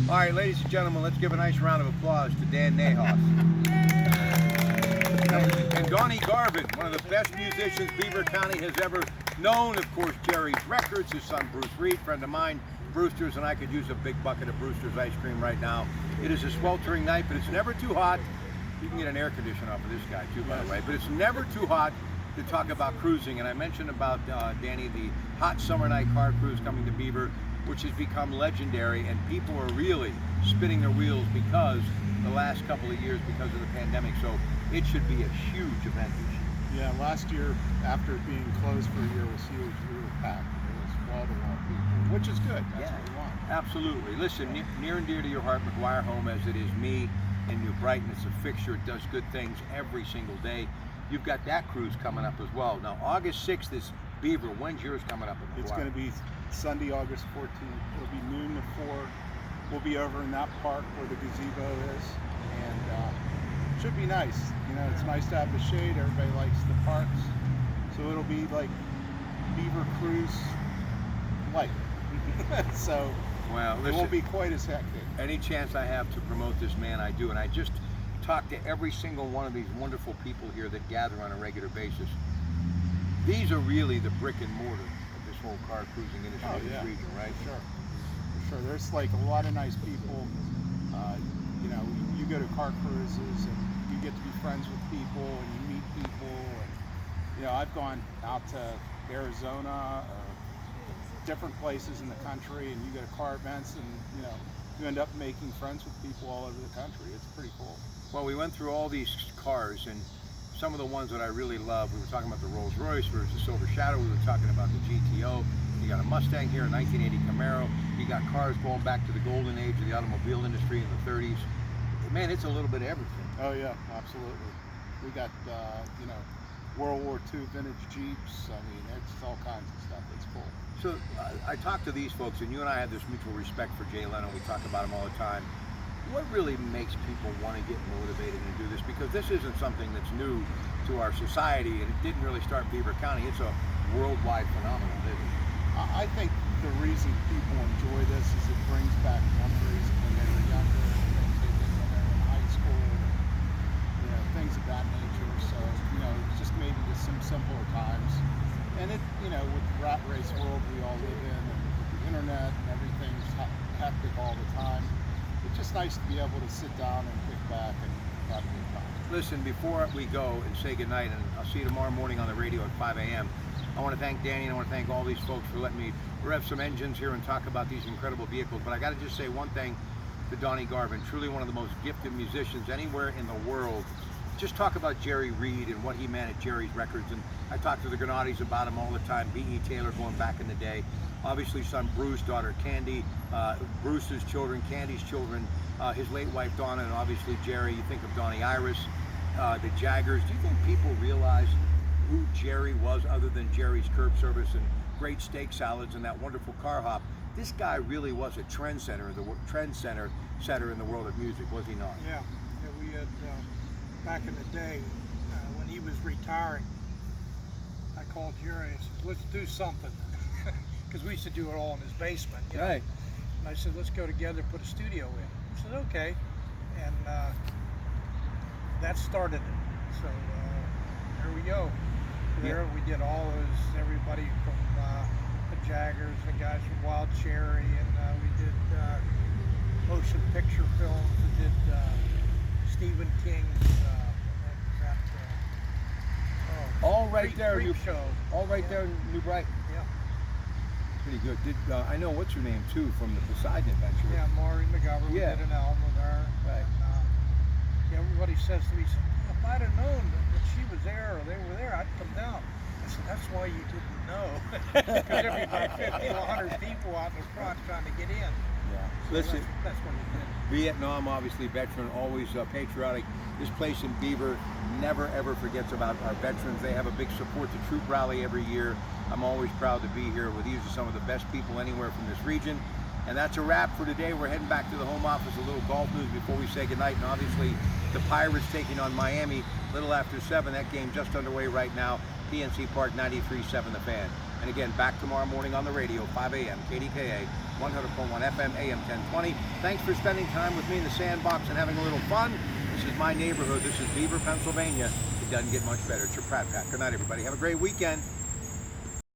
All right, ladies and gentlemen, let's give a nice round of applause to Dan NAHAS. And Donnie Garvin, one of the best musicians Beaver County has ever known. Of course, Jerry's Records, his son Bruce Reed, friend of mine, Brewster's, and I could use a big bucket of Brewster's ice cream right now. It is a sweltering night, but it's never too hot. You can get an air conditioner off of this guy too, by the way, but it's never too hot to talk about cruising. And I mentioned about, Danny, the hot summer night car cruise coming to Beaver, which has become legendary, and people are really spinning their wheels because the last couple of years because of the pandemic. So it should be a huge event this year. Yeah, last year, after being closed for a year, was huge. We were packed. It was wall-to-wall people, which is good. That's what we want. Absolutely. Listen, near and dear to your heart, Mcguire home, as it is me in New Brighton. It's a fixture. It does good things every single day. You've got that cruise coming up as well. Now, August 6th is Beaver. When's yours coming up? It's going to be Sunday, August 14th. It'll be noon to 4. We'll be over in that park where the gazebo is, and it should be nice. You know, it's nice to have the shade. Everybody likes the parks, so it'll be like Beaver Cruise light. So well, listen, it won't be quite as hectic. Any chance I have to promote this man, I do, and I just talk to every single one of these wonderful people here that gather on a regular basis. These are really the brick and mortar of this whole car cruising industry in this region, right? For sure. There's like a lot of nice people. You know, you go to car cruises and you get to be friends with people and you meet people. And, you know, I've gone out to Arizona or different places in the country, and you go to car events, and you know, you end up making friends with people all over the country. It's pretty cool. Well, we went through all these cars, and some of the ones that I really love, we were talking about the Rolls Royce versus the Silver Shadow, we were talking about the GTO, you got a Mustang here, a 1980 Camaro, you got cars going back to the golden age of the automobile industry in the 30s. Man, it's a little bit of everything. Oh yeah, absolutely. We got, you know, World War II vintage Jeeps. I mean, it's all kinds of stuff. It's cool. So I talk to these folks, and you and I have this mutual respect for Jay Leno. We talk about him all the time. What really makes people want to get motivated and do this? Because this isn't something that's new to our society, and it didn't really start in Beaver County. It's a worldwide phenomenon, isn't it? I think the reason people enjoy this is it brings back memories when they were younger, and things they did when they were in high school, you know, things of that nature. So, you know, it's just maybe just some simpler times. And it, you know, with the rat race world we all live in, and with the internet and everything's hectic all the time, it's just nice to be able to sit down and kick back and have a good time. Listen, before we go and say goodnight, and I'll see you tomorrow morning on the radio at 5 a.m., I want to thank Danny, and I want to thank all these folks for letting me rev some engines here and talk about these incredible vehicles. But I got to just say one thing to Donnie Garvin, truly one of the most gifted musicians anywhere in the world. Just talk about Jerry Reed and what he meant at Jerry's Records, and I talk to the Granadis about him all the time. B.E. Taylor going back in the day, obviously son Bruce, daughter Candy, Bruce's children, Candy's children, his late wife Donna, and obviously Jerry. You think of Donnie Iris, the Jaggers. Do you think people realize who Jerry was other than Jerry's curb service and great steak salads and that wonderful car hop? This guy really was a trendsetter in the world of music, was he not? Yeah, we had back in the day when he was retiring, I called Jerry and said, let's do something, because we used to do it all in his basement. You know? Right. And I said, let's go together, put a studio in. He said, okay, and that started it. So there we go. There we did all those, everybody from the Jaggers, the guys from Wild Cherry, and we did motion picture films. We did Stephen King's all right there, Creep Show. All right there in New Brighton. Yeah. Pretty good. Did I know what's her name too from the Poseidon Adventure? Yeah, Maury Mcguire. We did an album with her. Right. And, everybody says to me, if I'd have known that she was there or they were there, I'd come down. I said, that's why you didn't know. Because there'd be about 50 to 100 people out in the front trying to get in. Yeah. So Listen, that's what you did. Vietnam, obviously veteran, always patriotic. This place in Beaver never ever forgets about our veterans. They have a big support the troop rally every year. I'm always proud to be here with these are some of the best people anywhere from this region. And that's a wrap for today. We're heading back to the home office. A little golf news before we say goodnight. And obviously the Pirates taking on Miami a little after 7. That game just underway right now. PNC Park 93.7 The Fan. And again, back tomorrow morning on the radio, 5 a.m., KDKA, 100.1 FM, AM 1020. Thanks for spending time with me in the sandbox and having a little fun. This is my neighborhood. This is Beaver, Pennsylvania. It doesn't get much better. It's your Pratt Pack. Good night, everybody. Have a great weekend.